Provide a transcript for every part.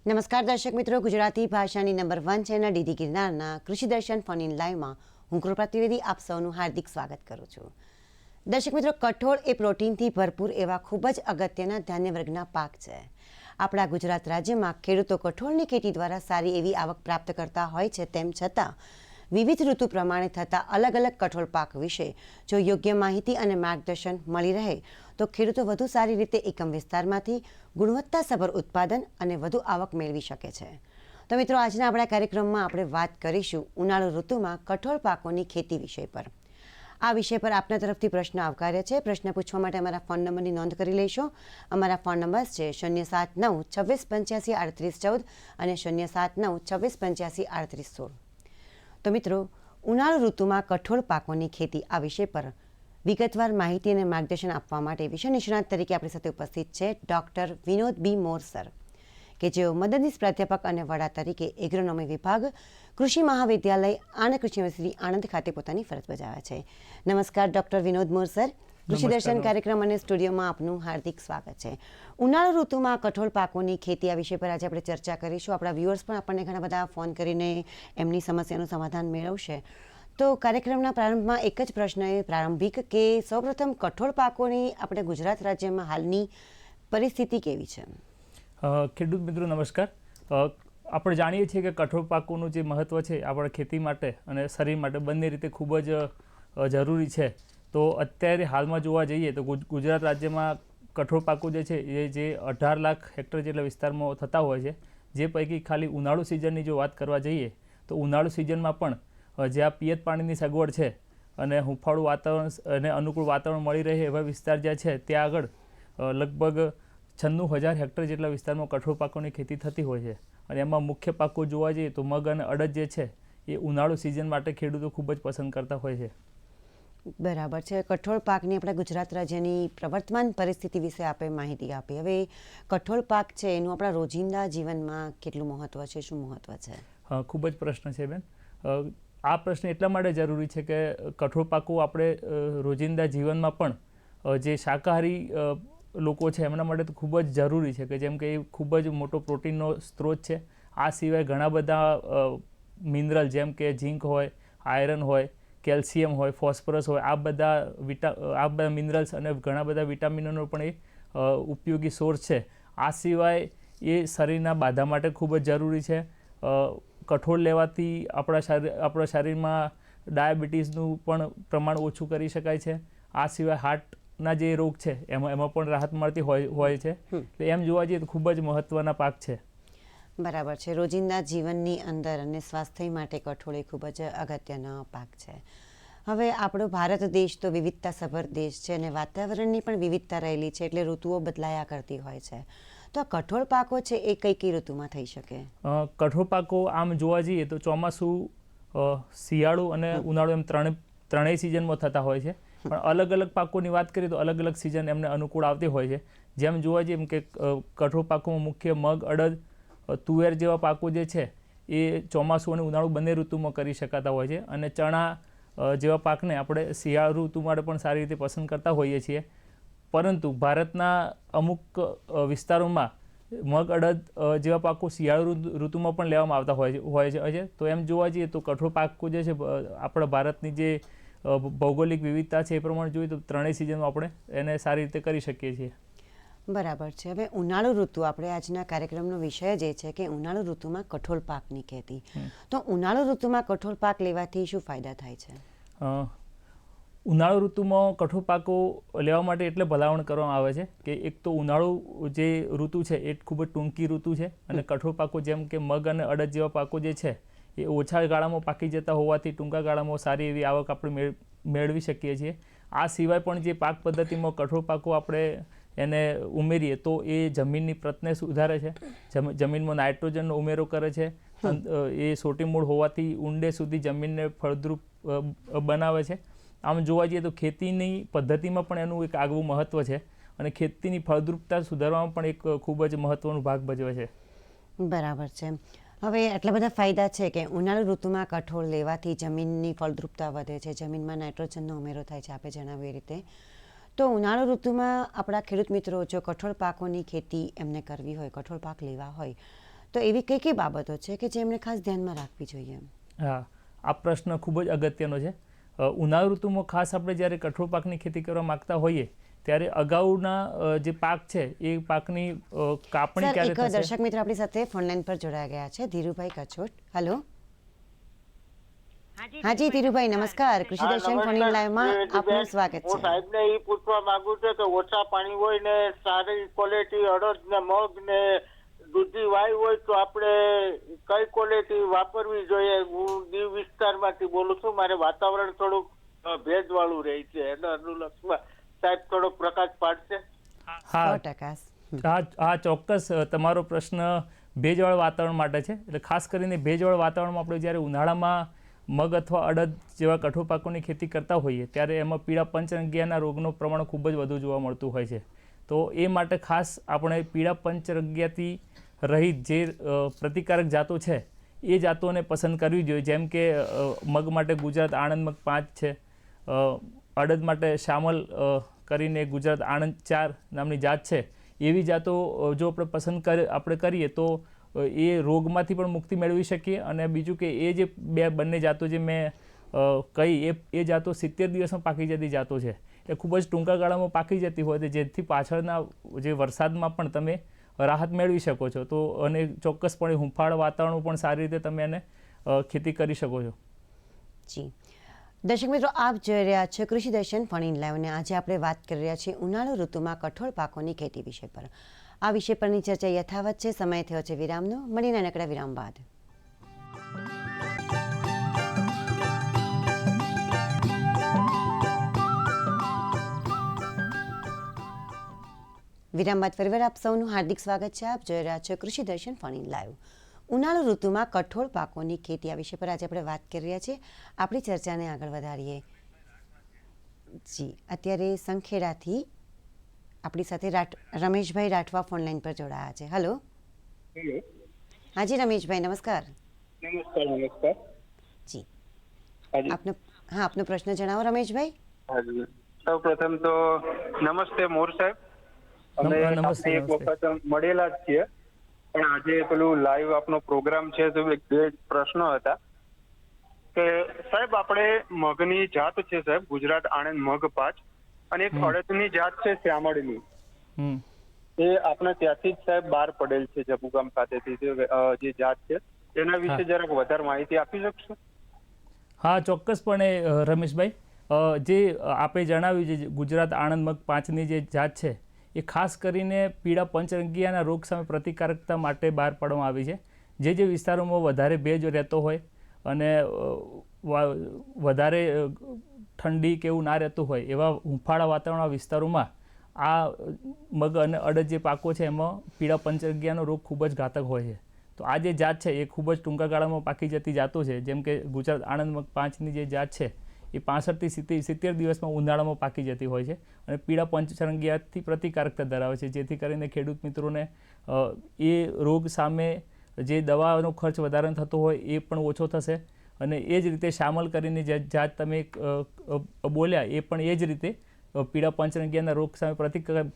નમસ્કાર દર્શક મિત્રો, ગુજરાતી ભાષાની નંબર 1 ચેનલ ડીડી ગિરનારના કૃષિ દર્શન ફોન ઇન લાઈવમાં હું કૃપાત્રિવેદી આપ સૌનું હાર્દિક સ્વાગત કરું છું. દર્શક મિત્રો, કઠોળ એ પ્રોટીનથી ભરપૂર એવા ખૂબ જ અગત્યના ધાન્ય વર્ગના પાક છે. આપણા ગુજરાત રાજ્યમાં ખેડૂતો કઠોળની ખેતી દ્વારા સારી એવી આવક પ્રાપ્ત કરતા હોય છે. તેમ છતાં વિવિધ ઋતુ પ્રમાણે થતા અલગ અલગ કઠોળ પાક વિશે જો યોગ્ય માહિતી અને માર્ગદર્શન મળી રહે તો ખેડૂતો વધુ સારી રીતે એકમ વિસ્તારમાંથી ગુણવત્તાસભર ઉત્પાદન અને વધુ આવક મેળવી શકે છે. તો મિત્રો, આજના આપણા કાર્યક્રમમાં આપણે વાત કરીશું ઉનાળુ ઋતુમાં કઠોળ પાકોની ખેતી વિષય પર. આ વિષય પર આપના તરફથી પ્રશ્ન આવકાર્ય છે. પ્રશ્ન પૂછવા માટે અમારા ફોન નંબરની નોંધ કરી લેશો. અમારા ફોન નંબર છે 079 26 85 38 14 અને 079 26 85 38 16. તો મિત્રો, ઉનાળુ ઋતુમાં કઠોળ પાકોની ખેતી આ વિષય પર વિગતવાર માહિતી અને માર્ગદર્શન આપવા માટે વિષય નિષ્ણાત તરીકે આપણી સાથે ઉપસ્થિત છે ડૉક્ટર વિનોદ બી મોર સર, કે જેઓ મદદનીશ પ્રાધ્યાપક અને વડા તરીકે એગ્રોનોમી વિભાગ, કૃષિ મહાવિદ્યાલય આણંદ કૃષિ યુનિવર્સિટી આણંદ ખાતે પોતાની ફરજ બજાવે છે. નમસ્કાર ડૉક્ટર વિનોદ મોર સર. કૃષિ દર્શન કાર્યક્રમ અને સ્ટુડિયોમાં આપનું હાર્દિક સ્વાગત છે. ઉનાળુ ઋતુમાં કઠોળ પાકોની ખેતી આ વિષય પર આજે આપણે ચર્ચા કરીશું. આપણા વ્યુઅર્સ પણ આપણને ઘણા બધા ફોન કરીને એમની સમસ્યાનું સમાધાન મેળવશે. તો કાર્યક્રમના પ્રારંભમાં એક જ પ્રશ્ન એ પ્રારંભિક કે સૌપ્રથમ કઠોળ પાકોની આપણે ગુજરાત રાજ્યમાં હાલની પરિસ્થિતિ કેવી છે? ખેડૂત મિત્રો નમસ્કાર. આપણે જાણીએ છીએ કે કઠોળ પાકોનું જે મહત્ત્વ છે આપણા ખેતી માટે અને શરીર માટે બંને રીતે ખૂબ જ જરૂરી છે. તો અત્યારે હાલમાં જોવા જઈએ તો ગુજરાત રાજ્યમાં કઠોળ પાકો જે છે એ જે 18 લાખ હેક્ટર જેટલા વિસ્તારમાં થતા હોય છે, જે પૈકી ખાલી ઉનાળુ સિઝનની જો વાત કરવા જઈએ તો ઉનાળુ સિઝનમાં પણ જ્યાં પિયત પાણીની સગવડ છે અને હુંફાળું વાતાવરણ અને અનુકૂળ વાતાવરણ મળી રહે એવા વિસ્તાર જ્યાં છે ત્યાં આગળ લગભગ 96,000 હેક્ટર જેટલા વિસ્તારમાં કઠોળ પાકોની ખેતી થતી હોય છે. અને એમાં મુખ્ય પાકો જોવા જઈએ તો મગ અને અડદ જે છે એ ઉનાળુ સિઝન માટે ખેડૂતો ખૂબ જ પસંદ કરતા હોય છે. બરાબર છે. કઠોળ પાકની આપણા ગુજરાત રાજ્યની પ્રવર્તમાન પરિસ્થિતિ વિશે આપણે માહિતી આપી. હવે કઠોળ પાક છે એનું આપણા રોજિંદા જીવનમાં કેટલું મહત્ત્વ છે, શું મહત્ત્વ છે? ખૂબ જ પ્રશ્ન છે બેન. આ પ્રશ્ન એટલા માટે જરૂરી છે કે કઠોળ પાકો આપણે રોજિંદા જીવનમાં પણ જે શાકાહારી લોકો છે એમના માટે તો ખૂબ જ જરૂરી છે, કે જેમ કે એ ખૂબ જ મોટો પ્રોટીનનો સ્ત્રોત છે. આ સિવાય ઘણા બધા મિનરલ જેમ કે ઝીંક હોય, આયરન હોય, કેલ્શિયમ હોય, ફોસ્ફરસ હોય, આ બધા મિનરલ્સ અને ઘણા બધા વિટામિનોનો પણ એ ઉપયોગી સોર્સ છે. આ સિવાય એ શરીરના બાધા માટે ખૂબ જ જરૂરી છે. કઠોળ લેવાથી આપણા શરીરમાં ડાયાબિટીસનું પણ પ્રમાણ ઓછું કરી શકાય છે. આ સિવાય હાર્ટના જે રોગ છે એમાં પણ રાહત મળતી હોય છે. એટલે એમ જોવા જઈએ તો ખૂબ જ મહત્ત્વના પાક છે. બરાબર છે. રોજિંદા જીવનની અંદર અને સ્વાસ્થ્ય માટે કઠોળ એ ખૂબ જ અગત્યનો પાક છે. હવે આપણો ભારત દેશ તો વિવિધતાસભર દેશ છે અને વાતાવરણની પણ વિવિધતા રહેલી છે, એટલે ઋતુઓ બદલાયા કરતી હોય છે. તો આ કઠોળ પાકો છે એ કઈ ઋતુમાં થઈ શકે? કઠોળ પાકો આમ જોવા જઈએ તો ચોમાસું, શિયાળુ અને ઉનાળુ એમ ત્રણેય સિઝનમાં થતા હોય છે. પણ અલગ અલગ પાકોની વાત કરીએ તો અલગ અલગ સિઝન એમને અનુકૂળ આવતી હોય છે. જેમ જોવા જઈએ કે કઠોળ પાકોમાં મુખ્ય મગ, અડદ, તુવેર જેવા પાકો જે છે એ ચોમાસું અને ઉનાળુ બંને ઋતુમાં કરી શકાતા હોય છે. અને ચણા જેવા પાકને આપણે શિયાળુ ઋતુ માટે પણ સારી રીતે પસંદ કરતા હોઈએ છીએ. પરંતુ ભારતના અમુક વિસ્તારોમાં મગ, અડદ જેવા પાકો શિયાળુ ઋતુમાં પણ લેવામાં આવતા હોય છે. તો એમ જોવા જઈએ તો કઠોળ પાકો જે છે આપણા ભારતની જે ભૌગોલિક વિવિધતા છે એ પ્રમાણે જોઈએ તો ત્રણેય સિઝનમાં આપણે એને સારી રીતે કરી શકીએ છીએ. બરાબર છે. હવે ઉનાળુ ઋતુ, આપણે આજના કાર્યક્રમનો વિષય જ એ છે કે ઉનાળુ ઋતુમાં કઠોળ પાકની ખેતી. તો ઉનાળુ ઋતુમાં કઠોળ પાક લેવાથી શું ફાયદા થાય છે? ઉનાળુ ઋતુમાં કઠોળ પાકો લેવા માટે એટલે ભલામણ કરવામાં આવે છે કે એક તો ઉનાળુ જે ઋતુ છે એ ખૂબ જ ટૂંકી ઋતુ છે અને કઠોળ પાકો જેમ કે મગ અને અડદ જેવા પાકો જે છે એ ઓછા ગાળામાં પાકી જતા હોવાથી ટૂંકા ગાળામાં સારી એવી આવક આપણે મેળવી શકીએ છીએ. આ સિવાય પણ જે પાક પદ્ધતિમાં કઠોળ પાકો આપણે એને ઉમેરીએ તો એ જમીનની પ્રતને સુધારે છે, જમીનમાં નાઇટ્રોજનનો ઉમેરો કરે છે, એ સોટી મૂળ હોવાથી ઊંડે સુધી જમીનને ફળદ્રુપ બનાવે છે. આમ જોવા જઈએ તો ખેતીની પદ્ધતિમાં પણ એનું એક આગવું મહત્ત્વ છે અને ખેતીની ફળદ્રુપતા સુધારવામાં પણ એક ખૂબ જ મહત્ત્વનો ભાગ ભજવે છે. બરાબર છે. હવે આટલા બધા ફાયદા છે કે ઉનાળુ ઋતુમાં કઠોળ લેવાથી જમીનની ફળદ્રુપતા વધે છે, જમીનમાં નાઇટ્રોજનનો ઉમેરો થાય છે, આપણે જણાવ્યું એ રીતે. તો ઉનાળુ ઋતુમાં આપણા ખેડૂત મિત્રો જો કઠોળ પાકોની ખેતી એમને કરવી હોય, કઠોળ પાક લેવા હોય, તો એવી કઈ કઈ બાબતો છે કે જે એમણે ખાસ ધ્યાનમાં રાખવી જોઈએ? હા, આ પ્રશ્ન ખૂબ જ અગત્યનો છે. ઉનાળુ ઋતુમાં ખાસ આપણે જ્યારે કઠોળ પાકની ખેતી કરવા માગતા હોઈએ ત્યારે અગાઉના જે પાક છે એ પાકની કાપણી સર, ક્યારે એક થશે? દર્શક મિત્ર આપણી સાથે ફોનલાઈન પર જોડાઈ ગયા છે, ધીરુભાઈ કચોટ. હેલો. હાજી ધીરુભાઈ, નમસ્કાર. કૃષિ દર્શન ફોન ઇન લાઈવમાં આપનું સ્વાગત હું છે. સાહેબને એ પૂછવા માંગુ છું કે ઓછા પાણી હોય ને સારી ક્વોલિટી અડદ ને મગ ને દૂધી વાવી હોય તો આપણે કઈ ક્વોલિટી વાપરવી જોઈએ? હું દીવ વિસ્તારમાંથી બોલું છું. મારે વાતાવરણ થોડુંક ભેજવાળું રહે છે, એના અનુલક્ષમાં સાહેબ થોડો પ્રકાશ પાડશે? હા 100%. હા, ચોક્કસ. તમારો પ્રશ્ન ભેજવાળા વાતાવરણ માટે છે. એટલે ખાસ કરીને ભેજવાળા વાતાવરણમાં આપણે જ્યારે ઉનાળામાં મગ અથવા અડદ જેવા કઠોળ પાકોની ખેતી કરતા હોઈએ ત્યારે એમાં પીળા પંચરંગિયાના રોગનું પ્રમાણ ખૂબ જ વધુ જોવા મળતું હોય છે. તો એ માટે ખાસ આપણે પીળા પંચરંગિયાથી રહિત જે પ્રતિકારક જાતો છે એ જાતોને પસંદ કરવી જોઈએ. જેમ કે મગ માટે ગુજરાત આણંદ મગ 5 છે, અડદ માટે શામલ કરીને ગુજરાત આણંદ 4 નામની જાત છે. એવી જાતો જો આપણે પસંદ કરીએ તો એ રોગમાંથી પણ મુક્તિ મેળવી શકીએ. અને બીજું કે એ જે બંને જાતો જે મેં કહી એ જાતો 70 દિવસમાં પાકી જતી જાતો છે. એ ખૂબ જ ટૂંકા ગાળામાં પાકી જતી હોય જેથી પાછળના જે વરસાદમાં પણ તમે રાહત મેળવી શકો છો. તો અને ચોક્કસપણે હુંફાળ વાતાવરણ પણ સારી રીતે તમે એને ખેતી કરી શકો છો. જી દર્શક મિત્રો, આપ જોઈ રહ્યા છો કૃષિ દર્શન ફોન ઇન લાઈવ, અને આજે આપણે વાત કરી રહ્યા છીએ ઉનાળુ ઋતુમાં કઠોળ પાકોની ખેતી વિષય પર. આ વિષય પરની ચર્ચા યથાવત છે. સમય થયો છે વિરામનો. મળીને નાનકડા વિરામ બાદ. વિરામ બાદ ફરીવાર આપ સૌનું હાર્દિક સ્વાગત છે. આપ જોઈ રહ્યા છો કૃષિ દર્શન ફોન ઇન લાઈવ. ઉનાળુ ઋતુમાં કઠોળ પાકોની ખેતી, આ વિષય પર આજે આપણે વાત કરી રહ્યા છીએ. આપણી ચર્ચાને આગળ વધારીએ. જી, અત્યારે સંખેડાથી આપણી સાથે રમેશભાઈ રાઠવા ફોનલાઈન પર જોડાયા છે. હેલો. હાજી રમેશભાઈ, નમસ્કાર. નમસ્કાર. જી, આપનો પ્રશ્ન જણાવો રમેશભાઈ. સૌ પ્રથમ તો નમસ્તે મોર સાહેબ. અમે એક વખત મળેલા જ છીએ, પણ આજે પેલું લાઈવ આપનો પ્રોગ્રામ છે તો બે પ્રશ્નો હતા કે સાહેબ આપણે મગની જાત છે સાહેબ ગુજરાત આણંદ મગ 5 અને એક અડદની જાત છે શ્યામળની. એ આપણે ત્યાંથી જ સાહેબ બહાર પડેલ છે જબુગામ ખાતેથી જે જાત છે એના વિશે જરાક વધારે માહિતી આપી શકશો? હા, ચોક્કસપણે રમેશભાઈ. જે આપે જણાવ્યું છે ગુજરાત આણંદ મગ 5ની જે જાત છે એ ખાસ કરીને પીળા પંચરંગિયાના રોગ સામે પ્રતિકારકતા માટે બહાર પાડવામાં આવી છે. જે વિસ્તારોમાં વધારે ભેજ રહેતો હોય અને વધારે ઠંડી કે એવું ના રહેતું હોય એવા હુંફાળા વાતાવરણના વિસ્તારોમાં આ મગ અને અડદ જે પાકો છે એમાં પીળા પંચરંગિયાનો રોગ ખૂબ જ ઘાતક હોય છે. તો આ જે જાત છે એ ખૂબ જ ટૂંકા ગાળામાં પાકી જતી જાતો છે. જેમ કે ગુજરાત આણંદ મગ 5ની જે જાત છે એ 65 થી 70 દિવસમાં ઉનાળામાં પાકી જતી હોય છે અને પીળા પંચરંગિયાથી પ્રતિકારકતા ધરાવે છે, જેથી કરીને ખેડૂત મિત્રોને એ રોગ સામે જે દવાનો ખર્ચ વધારે થતો હોય એ પણ ઓછો થશે. અને એ જ રીતે શામલ કરીને જે જાત તમે બોલ્યા એ પણ એ જ રીતે પીળા પંચરંગિયાના રોગ સામે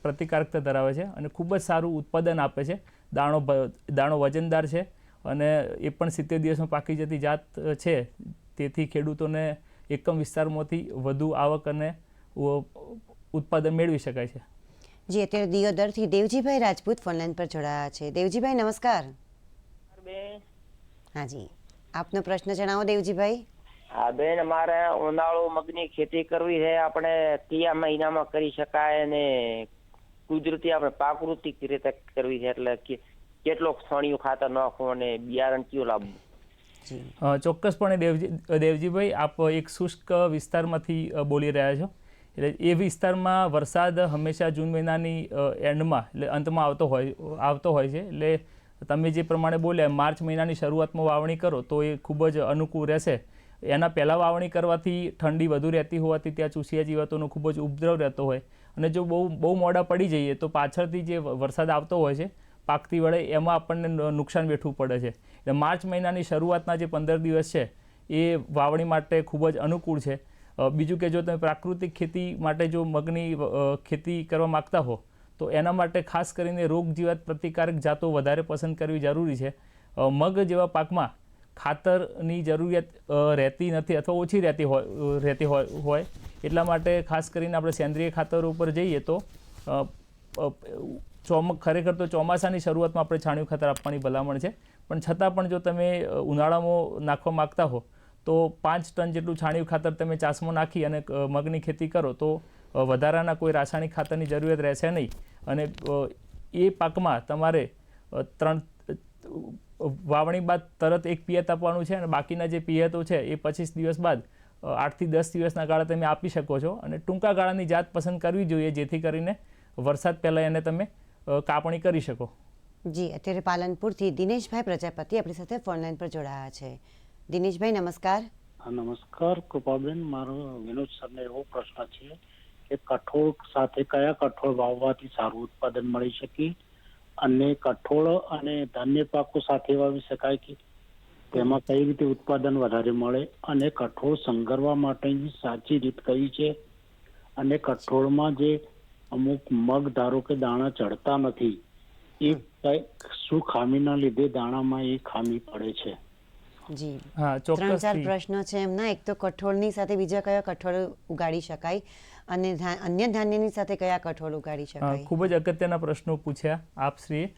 પ્રતિકારકતા ધરાવે છે અને ખૂબ જ સારું ઉત્પાદન આપે છે. દાણો વજનદાર છે અને એ પણ 70 દિવસમાં પાકી જતી જાત છે. તેથી ખેડૂતોને એકમ વિસ્તારમાંથી વધુ આવક અને ઉત્પાદન મેળવી શકાય છે. જી, અત્યારે દિયોદરથી દેવજીભાઈ રાજપૂત ફોનલાઈન પર જોડાયા છે. દેવજીભાઈ, નમસ્કાર. હાજી, આપનો પ્રશ્ન જણાવો દેવજીભાઈ. હા બેન, અમારે ઉનાળુ મગની ખેતી કરવી છે. આપણે કયા મહિનામાં કરી શકાય અને કુદરતી આપણે પ્રાકૃતિક રીતે કરવી છે, એટલે કેટલો છાણિયું ખાતર નાખવું અને બિયારણ કયું લાવવું? ચોક્કસપણે દેવજીભાઈ, આપ એક શુષ્ક વિસ્તારમાંથી બોલી રહ્યા છો. એટલે એ વિસ્તારમાં વરસાદ હંમેશા જૂન મહિનાની એન્ડમાં એટલે અંતમાં આવતો હોય છે. એટલે તમે જે પ્રમાણે બોલ્યા માર્ચ મહિનાની શરૂઆતમાં વાવણી કરો તો એ ખૂબ જ અનુકૂળ રહેશે. એના પહેલાં વાવણી કરવાથી ઠંડી વધુ રહેતી હોવાથી ત્યાં ચૂસિયા જીવાતોનો ખૂબ જ ઉપદ્રવ રહેતો હોય અને જો બહુ મોડા પડી જઈએ તો પાછળથી જે વરસાદ આવતો હોય છે પાકતી વડે એમાં આપણને નુકસાન વેઠવું પડે છે. એટલે માર્ચ મહિનાની શરૂઆતના જે 15 દિવસ છે એ વાવણી માટે ખૂબ જ અનુકૂળ છે. બીજું કે જો તમે પ્રાકૃતિક ખેતી માટે જો મગની ખેતી કરવા માગતા હો તો એના માટે ખાસ કરીને રોગ જીવાત પ્રતિકારક જાતો વધારે પસંદ કરવી જરૂરી છે. મગ જેવા પાકમાં ખાતરની જરૂરિયાત રહેતી નથી અથવા ઓછી રહેતી હોય એટલા માટે ખાસ કરીને આપણે સેન્દ્રિય ખાતરો ઉપર જઈએ તો ખરેખર તો ચોમાસાની શરૂઆતમાં આપણે છાણિયું ખાતર આપવાની ભલામણ છે, પણ છતાં પણ જો તમે ઉનાળામાં નાખવા માગતા હો તો 5 ટન જેટલું છાણિયું ખાતર તમે ચાસમાં નાખી અને મગની ખેતી કરો તો વધારાના કોઈ રાસાયણિક ખાતરની જરૂરિયાત રહેશે નહીં. અને એ પાકમાં તમારે વાવણી બાદ તરત એક પિયત આપવાનું છે અને બાકીના જે પિયતો છે એ 25 દિવસ બાદ 8 થી 10 દિવસના ગાળા તમે આપી શકો છો. અને ટૂંકા ગાળાની જાત પસંદ કરવી જોઈએ જેથી કરીને વરસાદ પહેલાં એને તમે કાપણી કરી શકો. જી, અત્યારે પાલનપુરથી દિનેશભાઈ પ્રજાપતિ આપણી સાથે ફોનલાઈન પર જોડાયા છે. દિનેશભાઈ નમસ્કાર. નમસ્કાર કૃપાબેન, મારો વિનોદ સરને એવો પ્રશ્ન છે કે કઠોળ સાથે કયા કઠોળ વાવવાથી સારું ઉત્પાદન મળી શકે અને કઠોળ અને ધાન્ય પાકો સાથે વાવી શકાય કે તેમાં કઈ રીતે ઉત્પાદન વધારે મળે અને કઠોળ સંઘરવા માટેની સાચી રીત કઈ છે અને કઠોળમાં જે અમુક મગ ધારો કે દાણા ચડતા નથી એ શું ખામીના લીધે દાણામાં એ ખામી પડે છે? જી, હા, 3-4 પ્રશ્નો છે એમના. એક તો કઠોળની સાથે બીજા કયા કઠોળ ઉગાડી શકાય અને અન્ય ધાન્યની સાથે કયા કઠોળ ઉગાડી શકાય? ખૂબ જ અગત્યના પ્રશ્નો પૂછ્યા આપશ્રીએ.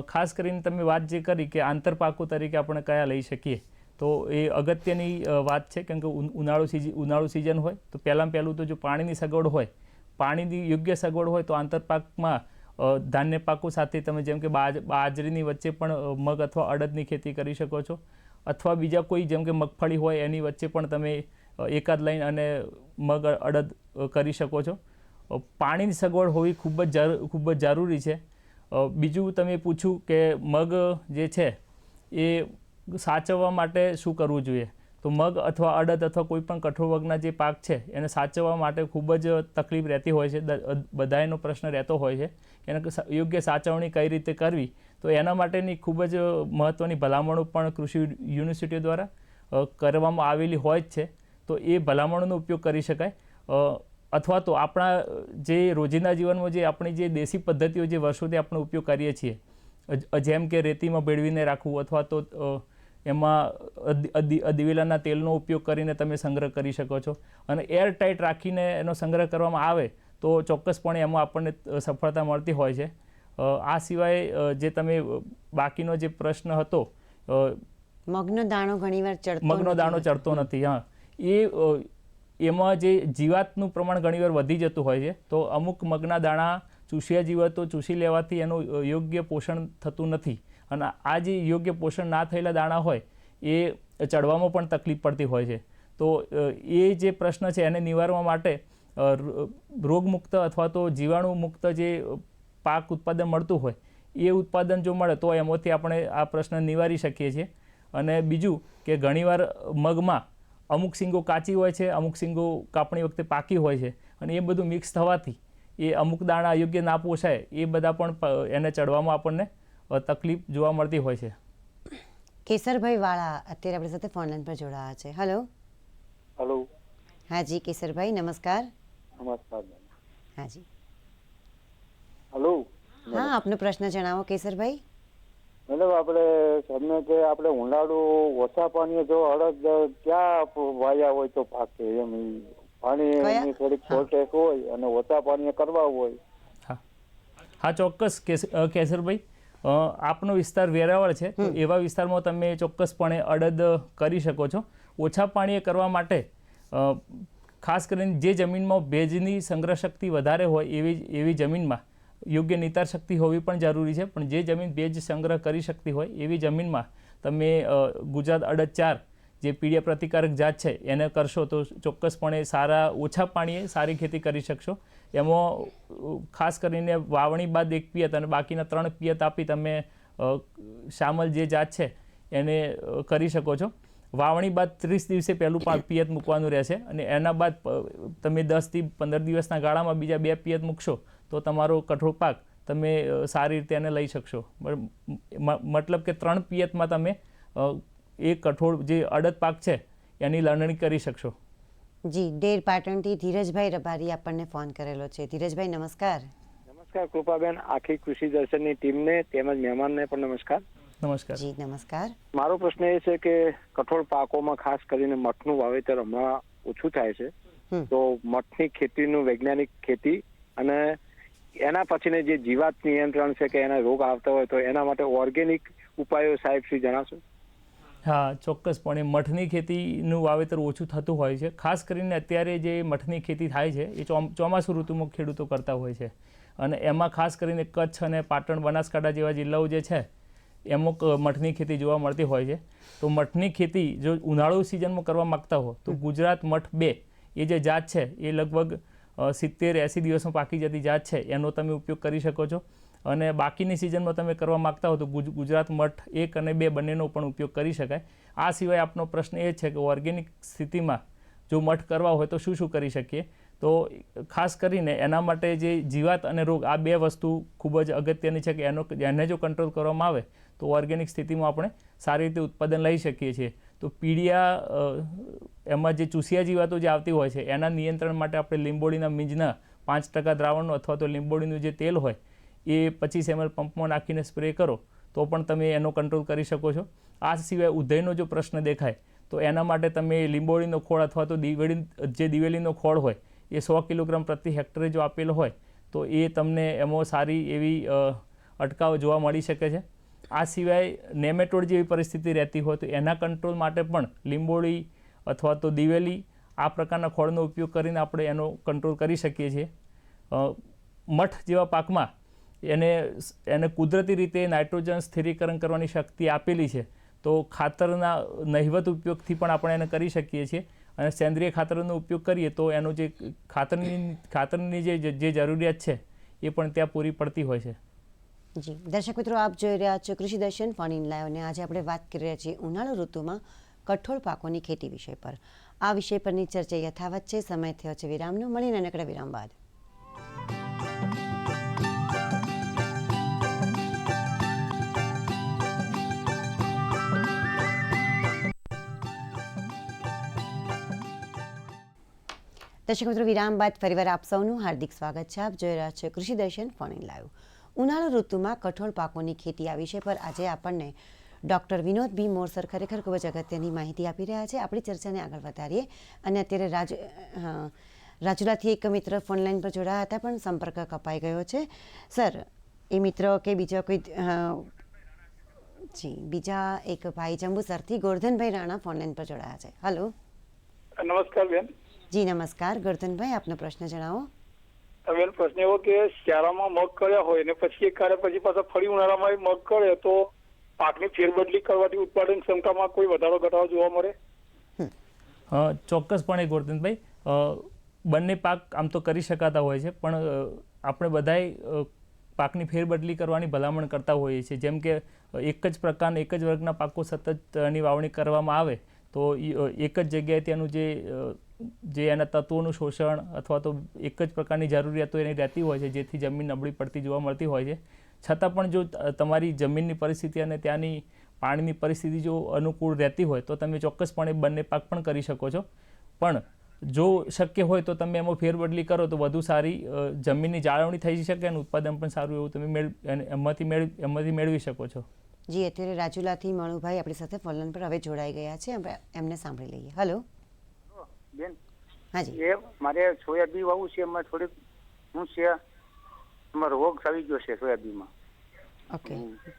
ખાસ કરીને તમે વાત જે કરી કે આંતરપાકો તરીકે આપણે કયા લઈ શકીએ, તો એ અગત્યની વાત છે. કેમ કે ઉનાળુ સિઝન હોય તો પહેલું તો જો પાણીની સગવડ હોય, પાણીની યોગ્ય સગવડ હોય તો આંતરપાકમાં ધાન્ય પાકો સાથે તમે જેમ કે બાજરીની વચ્ચે પણ મગ અથવા અડદની ખેતી કરી શકો છો, અથવા બીજા કોઈ જેમ કે મગફળી હોય એની વચ્ચે પણ તમે એકાદ લાઈન અને મગ અડદ કરી શકો છો. પાણીની સગવડ હોવી ખૂબ જ જરૂરી છે. બીજું તમે પૂછ્યું કે મગ જે છે એ સાચવવા માટે શું કરવું જોઈએ, તો મગ અથવા અડદ અથવા કોઈ પણ કઠોળ વર્ગના જે પાક છે એને સાચવવા માટે ખૂબ જ તકલીફ રહેતી હોય છે. બધાયનો પ્રશ્ન રહેતો હોય છે એને યોગ્ય સાચવણી કઈ રીતે કરવી, તો એના માટેની ખૂબ જ મહત્ત્વની ભલામણો પણ કૃષિ યુનિવર્સિટીઓ દ્વારા કરવામાં આવેલી હોય જ છે. તો એ ભલામણોનો ઉપયોગ કરી શકાય. અથવા તો આપણા જે રોજિંદા જીવનમાં જે આપણી જે દેશી પદ્ધતિઓ જે વર્ષોથી આપણે ઉપયોગ કરીએ છીએ, જેમ કે રેતીમાં ભેળવીને રાખવું અથવા તો એમાં દિવેલાના તેલનો ઉપયોગ કરીને તમે સંગ્રહ કરી શકો છો અને એરટાઇટ રાખીને એનો સંગ્રહ કરવામાં આવે તો ચોક્કસપણે એમાં આપણને સફળતા મળતી હોય છે. આ સિવાય જે તમે બાકીનો જે પ્રશ્ન હતો, મગનો દાણો ઘણીવાર ચડતો નથી. હા, એમાં જે જીવાતનું પ્રમાણ ઘણીવાર વધી જતું હોય છે, તો અમુક મગના દાણા ચૂસ્યા જીવાતો ચૂસી લેવાથી એનું યોગ્ય પોષણ થતું નથી અને આ જે યોગ્ય પોષણ ના થયેલા દાણા હોય એ ચડવામાં પણ તકલીફ પડતી હોય છે. તો એ જે પ્રશ્ન છે એને નિવારવા માટે રોગમુક્ત અથવા તો જીવાણુ મુક્ત જે પાક ઉત્પાદન મળતું હોય એ ઉત્પાદન જો મળે તો એમાંથી આપણે આ પ્રશ્ન નિવારી શકીએ છીએ. અને બીજું કે ઘણીવાર મગમાં અમુક સિંગો કાચી હોય છે, અમુક સિંગો કાપણી વખતે પાકી હોય છે અને એ બધું મિક્સ થવાથી એ અમુક દાણા યોગ્ય ના પોષાય એ બધા પણ એને ચડવામાં આપણને તકલીફ જોવા મળતી હોય છે. કેસરભાઈ વાળા અત્યારે આપણી સાથે ફોનલાઈન પર જોડાયા છે. હેલો. હાજી કેસરભાઈ નમસ્કાર. નમસ્કાર. હાજી. હેલો. હા, આપનો પ્રશ્ન જણાવો કેસરભાઈ. મતલબ આપણે આપણે ઉનાળુ ઓછા પાણીએ જો અડદ ક્યાં વાયા હોય તો પાકે, એમ પાણીની થોડીક શોર્ટેજ હોય અને ઓછા પાણીએ કરવા હોય. હા, ચોક્કસ કેસરભાઈ. આપનો વિસ્તાર વેરાવળ છે તો એવા વિસ્તારમાં તમે ચોક્કસપણે અડદ કરી શકો છો. ઓછા પાણીએ કરવા માટે ખાસ કરીને જે જમીનમાં ભેજની સંગ્રહ શક્તિ વધારે હોય એવી જમીનમાં યોગ્ય નિતાર શક્તિ હોવી પણ જરૂરી છે. પણ જે જમીન ભેજ સંગ્રહ કરી શકતી હોય એવી જમીનમાં તમે ગુજરાત અડદ 4 જે પીડિયા પ્રતિકારક જાત છે એને કરશો તો ચોક્કસપણે ઓછા પાણીએ સારી ખેતી કરી શકશો. એમાં ખાસ કરીને વાવણી બાદ 1 પિયત અને બાકીના 3 પિયત આપી તમે શામલ જે જાત છે એને કરી શકો છો. વાવણી બાદ 30 દિવસે પહેલું પિયત મૂકવાનું રહેશે અને એના બાદ તમે 10 થી 15 દિવસના ગાળામાં બીજા 2 પિયત મૂકશો તો તમારો કઠોળ પાક તમે સારી રીતે એને લઈ શકશો. મતલબ કે 3 પિયતમાં તમે એ કઠોળ જે અડદ પાક છે એની લણણી કરી શકશો. જી, ડેર પાટણથી ધીરજભાઈ રબારી આપણને ફોન કરેલો છે. ધીરજભાઈ નમસ્કાર. નમસ્કાર કૃપાબેન, આખી કૃષિ દર્શનની ટીમને તેમજ મહેમાનને પણ નમસ્કાર. નમસ્કાર. જી નમસ્કાર. મારો પ્રશ્ન એ છે કે કઠોળ પાકોમાં ખાસ કરીને મઠનું વાવેતર હમણાં ઓછું થાય છે, તો મઠની ખેતીનું વૈજ્ઞાનિક ખેતી અને એના પછીને જે જીવાત નિયંત્રણ છે કે એના રોગ આવતા હોય તો એના માટે ઓર્ગેનિક ઉપાયો સાહેબ શ્રી જણાવશો? હા, ચોક્કસપણે મઠની ખેતીનું વાવેતર ઓછું થતું હોય છે. ખાસ કરીને અત્યારે જે મઠની ખેતી થાય છે એ ચોમાસુ ઋતુમાં ખેડૂતો કરતા હોય છે, અને એમાં ખાસ કરીને કચ્છ અને પાટણ, બનાસકાંઠા જેવા જિલ્લાઓ જે છે એમાં મઠની ખેતી જોવા મળતી હોય છે. તો મઠની ખેતી જો ઉનાળુ સિઝનમાં કરવા માગતા હો તો ગુજરાત મઠ 2 એ જે જાત છે એ લગભગ 70-80 દિવસમાં પાકી જતી જાત છે, એનો તમે ઉપયોગ કરી શકો છો. અને બાકીની સિઝનમાં તમે કરવા માગતા હો તો ગુજરાત મઠ 1 અને 2 બંનેનો પણ ઉપયોગ કરી શકાય. આ સિવાય આપનો પ્રશ્ન એ છે કે ઓર્ગેનિક સ્થિતિમાં જો મઠ કરવા હોય તો શું શું કરી શકીએ? તો ખાસ કરીને એના માટે જે જીવાત અને રોગ આ 2 વસ્તુ ખૂબ જ અગત્યની છે કે એને જો કંટ્રોલ કરવામાં આવે તો ઓર્ગેનિક સ્થિતિમાં આપણે સારી રીતે ઉત્પાદન લઈ શકીએ છીએ. તો પીડિયા એમાં જે ચૂસિયા જીવાતો જે આવતી હોય છે એના નિયંત્રણ માટે આપણે લીંબોળીના મીંજના 5% દ્રાવણનો અથવા તો લીંબોળીનું જે તેલ હોય એ 25 ml પંપમાં નાખીને સ્પ્રે કરો તો પણ તમે એનો કંટ્રોલ કરી શકો છો. આ સિવાય ઉધઈનો જો પ્રશ્ન દેખાય તો એના માટે તમે લીંબોળીનો ખોળ અથવા તો દિવેલીનો ખોળ હોય એ 100 કિલોગ્રામ પ્રતિ હેક્ટરે જો આપેલો હોય તો એ તમને એમાં સારી એવી અટકાવ જોવા મળી શકે છે. આ સિવાય નેમેટોડ જેવી પરિસ્થિતિ રહેતી હોય તો એના કંટ્રોલ માટે પણ લીંબોળી અથવા તો દિવેલી આ પ્રકારના ખોળનો ઉપયોગ કરીને આપણે એનો કંટ્રોલ કરી શકીએ છીએ. મઠ જેવા પાકમાં એને કુદરતી રીતે નાઇટ્રોજન સ્થિરીકરણ કરવાની શક્તિ આપેલી છે, તો ખાતરના નહિવત ઉપયોગથી પણ આપણે એને કરી શકીએ છીએ. અને સેન્દ્રિય ખાતરનો ઉપયોગ કરીએ તો એનો જે ખાતરની જે જરૂરિયાત છે એ પણ ત્યાં પૂરી પડતી હોય છે. જી દર્શક મિત્રો, આપ જોઈ રહ્યા છો કૃષિ દર્શન ફોન ઇન લાઈવ, અને આજે આપણે વાત કરી રહ્યા છીએ ઉનાળુ ઋતુમાં કઠોળ પાકોની ખેતી વિષય પર. આ વિષય પરની ચર્ચા યથાવત છે. સમય થયો છે વિરામનો. મળીને નાનકડા વિરામ બાદ. દર્શક મિત્રો, વિરામ બાદ ફરીવાર આપ સૌનું હાર્દિક સ્વાગત છે. આપ જોઈ રહ્યા છો કૃષિ દર્શન ફોન ઇન લાઈવ. ઉનાળુ ઋતુમાં કઠોળ પાકોની ખેતી આ વિષય પર આજે આપણને ડૉક્ટર વિનોદ બી મોરસર ખરેખર ખૂબ જ અગત્યની માહિતી આપી રહ્યા છે. આપણી ચર્ચાને આગળ વધારીએ. અને અત્યારે રાજુલાથી એક મિત્ર ફોનલાઈન પર જોડાયા હતા પણ સંપર્ક કપાઈ ગયો છે. સર, એ મિત્ર કે બીજા કોઈ બીજા એક ભાઈ જંબુસરથી ગોરધનભાઈ રાણા ફોનલાઈન પર જોડાયા છે. હલો. નમસ્કાર બેન. જી નમસ્કાર ગોરધનભાઈ, આપનો પ્રશ્ન જણાવો. બેન, પ્રશ્ન એવો કે શિયાળામાં મગ કર્યા હોય ને પછી એક કાર્ય પછી પાછા ફરી ઉનાળામાં મગ કરે તો પાકની ફેરબદલી કરવાથી ઉત્પાદન ક્ષમતામાં કોઈ વધારો ઘટાડો જોવા મળે? ચોક્કસપણે ગોરધનભાઈ, બંને પાક આમ તો કરી શકાતા હોય છે, પણ આપણે બધાય પાકની ફેરબદલી કરવાની ભલામણ કરતા હોઈએ છીએ. જેમ કે એક જ પ્રકારના એક જ વર્ગના પાકો સતત એની વાવણી કરવામાં આવે તો એક જ જગ્યાએ તેનું જે એના તત્વોનું શોષણ અથવા તો એક જ પ્રકારની જરૂરિયાતો એની રહેતી હોય છે, જેથી જમીન નબળી પડતી જોવા મળતી હોય છે. છતાં પણ જો તમારી જમીનની પરિસ્થિતિ અને ત્યાંની પાણીની પરિસ્થિતિ જો અનુકૂળ રહેતી હોય તો તમે ચોક્કસપણે બંને પાક પણ કરી શકો છો. પણ જો શક્ય હોય તો તમે એમાં ફેરબદલી કરો તો વધુ સારી જમીનની જાળવણી થઈ શકે અને ઉત્પાદન પણ સારું એવું તમે એમાંથી મેળવી શકો છો. જી, અત્યારે રાજુલાથી મણુભાઈ આપણી સાથે ફોનલાઈન પર હવે જોડાઈ ગયા છે. આપણે એમને સાંભળી લઈએ. હલો બેન. હાજી. એ મારે સોયાબીન વાવું છે, એમાં થોડીક શું છે એમાં રોગ આવી ગયો છે સોયાબીનમાં. ઓકે.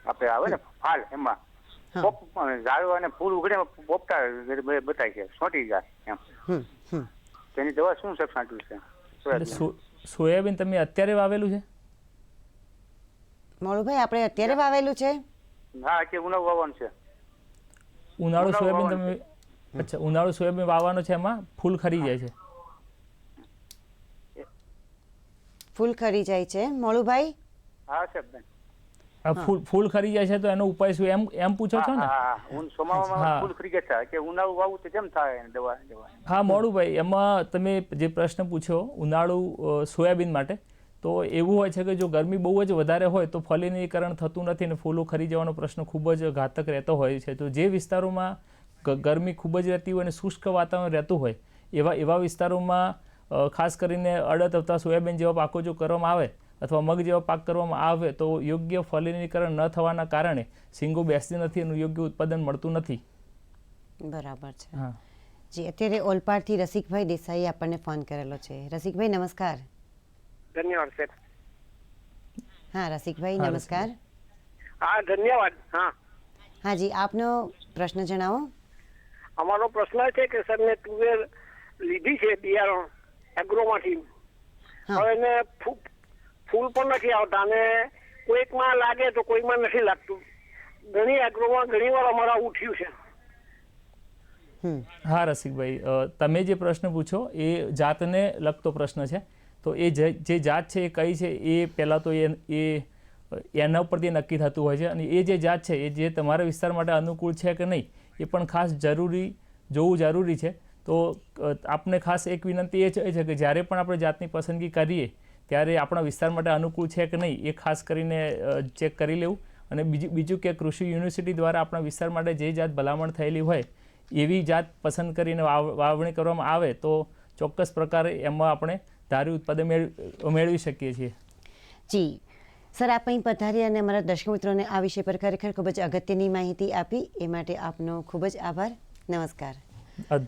આપણે આવે ને ફાલ એમાં ઝાડવા અને ફૂલ ઉગડે પોપટા બતાય છે, સોટી જાય એમ. તેની દવા શું છે છાંટ્યું છે? સોયાબીન તમે અત્યારે વાવેલું છે? મણુભાઈ, આપણે અત્યારે વાવેલું છે? હા, અત્યારે ઉનાળુ વાવવાનું છે. ઉનાળુ સોયાબીન તમે અચ્છા, ઉનાળુ સોયાબીન વાવવાનો છે, એમાં ફૂલ ખરી જાય છે? ફૂલ ખરી જાય છે મણુભાઈ? હા સાહેબ બેન. ફૂલ ખરી જાય છે તો એનો ઉપાય શું એમ પૂછો છો ને? ફૂલ ખરી ગયા કે ઉનાળુ વાવું તો કેમ થાય દવા? હા મોડુભાઈ, એમાં તમે જે પ્રશ્ન પૂછ્યો ઉનાળુ સોયાબીન માટે, તો એવું હોય છે કે જો ગરમી બહુ જ વધારે હોય તો ફલિનીકરણ થતું નથી અને ફૂલો ખરી જવાનો પ્રશ્ન ખૂબ જ ઘાતક રહેતો હોય છે. તો જે વિસ્તારોમાં ગરમી ખૂબ જ રહેતી હોય અને શુષ્ક વાતાવરણ રહેતું હોય એવા વિસ્તારોમાં ખાસ કરીને અડદ અથવા સોયાબીન જેવા પાકો જો કરવામાં આવે અથવા મગ જેવા પાક કરવામાં આવે તો યોગ્ય ફલિનીકરણ ન થવાના કારણે શીંગો બેસતી નથી અને યોગ્ય ઉત્પાદન મળતું નથી. બરાબર છે. હા જી, અત્યારે ઓલપાડથી રસિકભાઈ દેસાઈ આપણને ફોન કરેલો છે. રસિકભાઈ નમસ્કાર. ધન્યવાદ સર. હા રસિકભાઈ હા, નમસ્કાર. હા ધન્યવાદ. હા હા જી, આપનો પ્રશ્ન જણાવો. અમારો પ્રશ્ન છે કે સર મેં તુવેર લીધી છે બિયારણ એગ્રોમાંથી. હા. હવે એને ફૂલ પણ નથી આવતા અને કોઈકમાં લાગે તો કોઈકમાં નથી લાગતું. ઘણી એગ્રોમાં ઘણી વાર અમારા ઉઠ્યું છે. હા રસિકભાઈ, તમે જે પ્રશ્ન પૂછો એ જાતને લગતો પ્રશ્ન છે. તો એ જે જાત છે એ કઈ છે એ પહેલાં તો એના ઉપરથી નક્કી થતું હોય છે, અને એ જે જાત છે એ જે તમારા વિસ્તાર માટે અનુકૂળ છે કે નહીં એ પણ ખાસ જોવું જરૂરી છે. તો આપને ખાસ એક વિનંતી એ છે કે જ્યારે પણ આપણે જાતની પસંદગી કરીએ ત્યારે આપણા વિસ્તાર માટે અનુકૂળ છે કે નહીં એ ખાસ કરીને ચેક કરી લેવું. અને બીજું કે કૃષિ યુનિવર્સિટી દ્વારા આપણા વિસ્તાર માટે જે જાત ભલામણ થયેલી હોય એવી જાત પસંદ કરીને વાવણી કરવામાં આવે તો ચોક્કસ પ્રકારે એમાં આપણે ધાર્યું ઉત્પાદન મેળવી શકીએ છીએ. જી સર, આપ અહીં પધારી અને અમારા દર્શક મિત્રોને આ વિષય પર ખરેખર ખૂબ જ અગત્યની માહિતી આપી એ માટે આપનો ખૂબ જ આભાર. નમસ્કાર.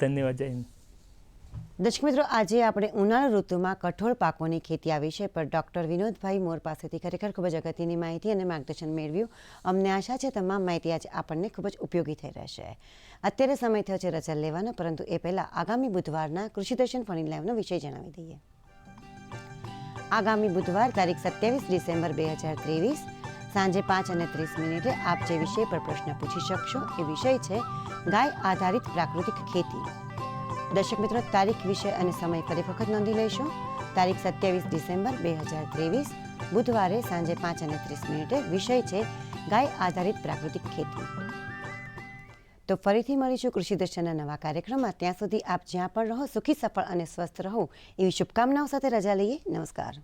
ધન્યવાદ. જય હિન્દ. દર્શક મિત્રો, આજે આપણે ઉનાળુ ઋતુમાં કઠોળ પાકોની ખેતી આ વિષય પર ડૉક્ટર વિનોદભાઈ મોર પાસેથી ખરેખર ખૂબ જ અગત્યની માહિતી અને માર્ગદર્શન મેળવ્યું. અમને આશા છે તમામ માહિતી આજે આપણને ખૂબ જ ઉપયોગી થઈ રહેશે. અત્યારે સમય થયો છે રજા લેવાનો, પરંતુ એ પહેલાં આગામી બુધવારના કૃષિ દર્શન ફોન ઇન લાઈવનો વિષય જણાવી દઈએ. આગામી બુધવાર તારીખ 27 ડિસેમ્બર 2023 સાંજે 5:30 આપ જે વિષય પર પ્રશ્ન પૂછી શકશો એ વિષય છે ગાય આધારિત પ્રાકૃતિક ખેતી. દર્શક મિત્રો, તારીખ, વિષય અને સમય ફરી વખત નોંધી લઈશું. તારીખ 27 ડિસેમ્બર 2023 બુધવારે સાંજે 5:30 વિષય છે ગાય આધારિત પ્રાકૃતિક ખેતી. તો ફરીથી મળીશું કૃષિ દર્શનના નવા કાર્યક્રમમાં. ત્યાં સુધી આપ જ્યાં પણ રહો સુખી, સફળ અને સ્વસ્થ રહો એવી શુભકામનાઓ સાથે રજા લઈએ. નમસ્કાર.